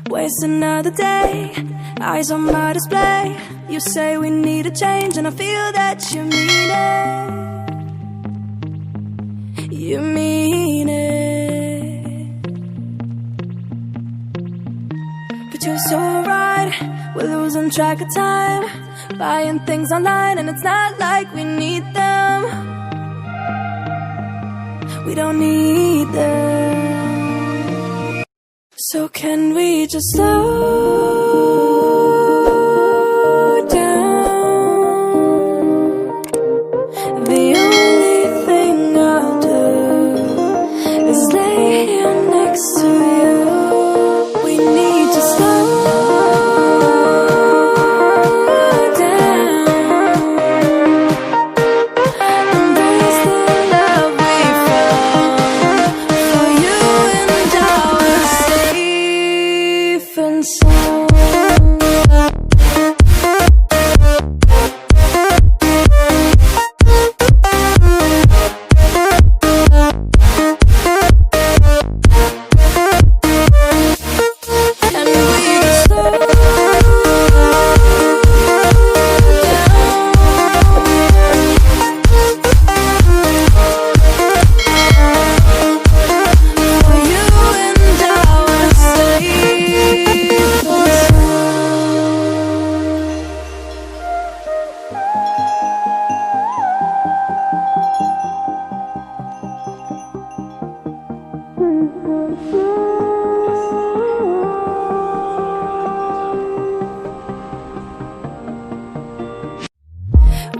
Waste another day, eyes on my display. You say we need a change and I feel that you mean it. You mean it. But you're so right, we're losing track of time, buying things online and it's not like we need them. We don't need them. So can we just slow down? The only thing I'll do is lay here next to you. We need to slow down. Embrace the love we found. For you and I were safe and sound.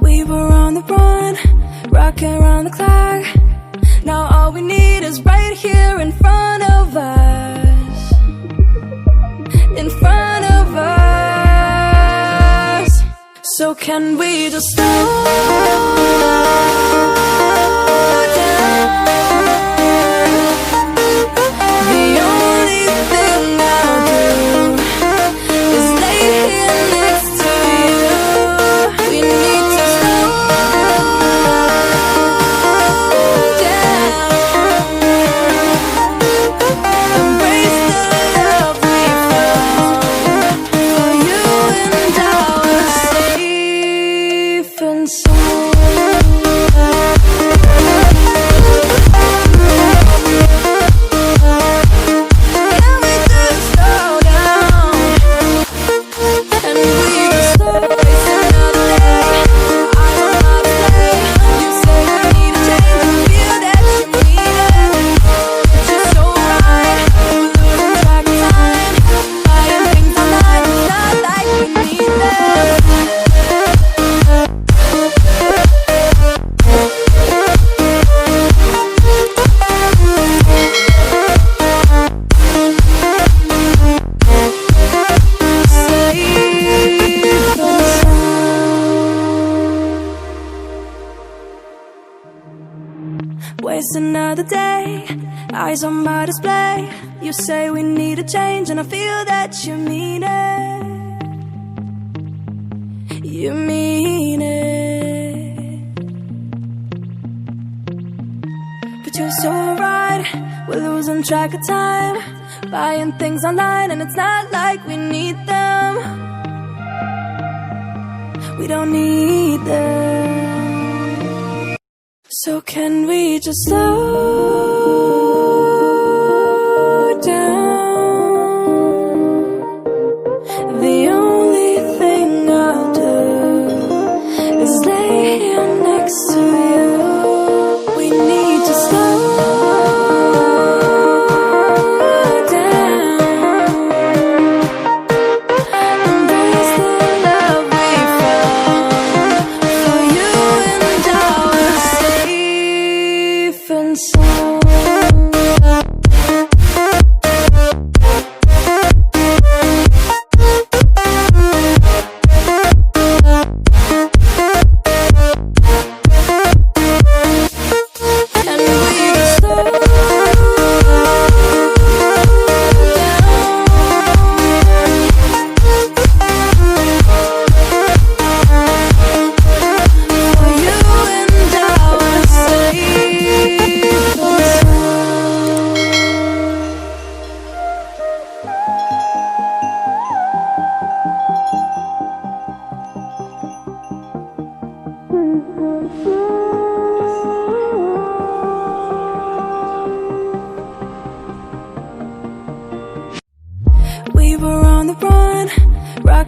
We were on the run, rocking around the clock. Now all we need is right here in front of us. In front of us. So can we just slow down? The only thing I'll do is lay here next to you. We need to slow down. Embrace the love we found. For you and I were safe and sound. Can we just slow down? And we just slow waste another day. I don't know to say. You say we need a change and feel that you mean it. But you're so right, we're losing track of time, buying things online, it's not like we need them. Waste another day, eyes on my display. You say we need a change and I feel that you mean it. You mean it. But you're so right, we're losing track of time, buying things online and it's not like we need them. We don't need them. So can we just slow down? The only thing I'll do is lay here next to you. We need to slow down. Embrace the love we found. For you and I were safe and sound.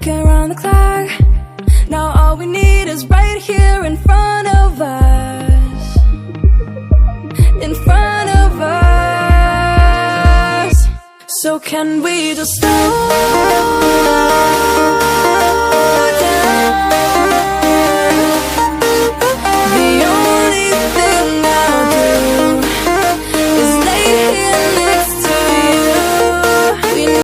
working around the clock. Now all we need is right here in front of us. In front of us. So can we just slow